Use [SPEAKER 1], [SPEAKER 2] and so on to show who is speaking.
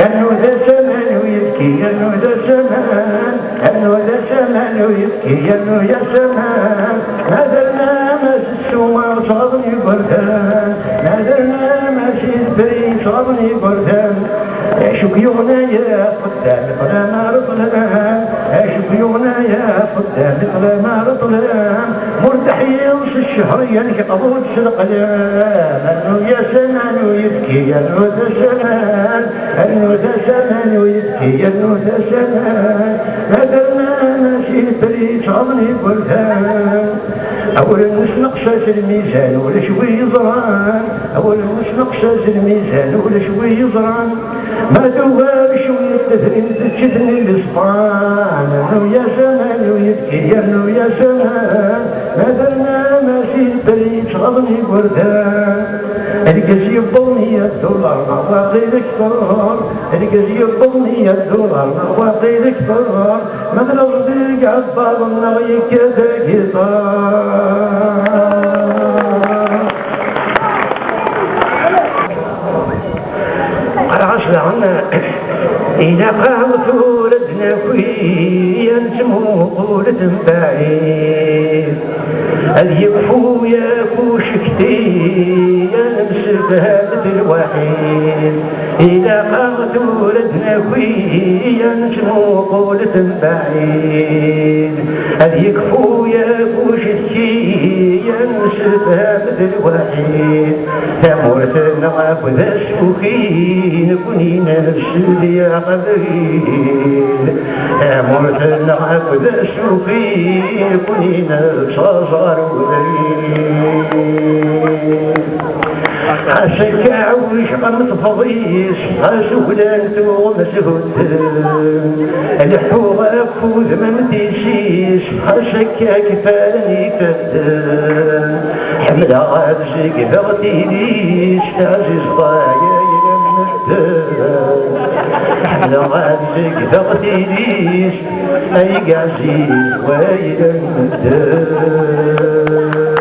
[SPEAKER 1] أنو ذا سمان ويبكي أنو ذا سمان أنو ذا سمان ويبكي أنو يا سمان ما درنا ماس السوار صابني بردان ما درنا ماس البري صابني بردان أشوف يغنايا قدام قدام رطلان أشوف يغنايا قدام قدام رطلان مرتاح يوصل الشهر ينك قبول القلام أنو يا سمان ويبكي أنو ذا سمان أنو ذا سمان ويبكي أنو ذا سمان ما درنا ماشي بريد صابني بردان أولا مش نقصاش الميزان ولا شوي يزران أولا مش نقصاش الميزان ولا شوي يزران ما دوار شوي تثرين تشدني الإسبان أنو يا سمان ويبكي أنو يا سمان ما درنا ماشي بريد صابني بردان القزي بضمية دولار نعطي الكبار القزي بضمية دولار نعطي الكبار مثل الصديق عبار النغي كذا قطار العصر عنا إذا قامت ولدنا كويا نسمو ولد بعيد اليكفو ياكو شكتي بسبب الوحيد إذا قامت ولدنا كويا نسمو ولد بعيد اليكفو ياكو شكتي بسبب الوحيد ثمرتنا عبد السوخين كوني نفسي يا قبيل ثمرتنا عبد السوخين كوني نفسي صار وليل عساك عوش قمت فضيس عسولانت ومسهود الحوغ أفوذ ممتيسيس عساك كفالني فدان حمد عبسك بغتيديس عزيز ضايا يلمدان حمد عبسك بغتيديس أي عزيز ويلمدان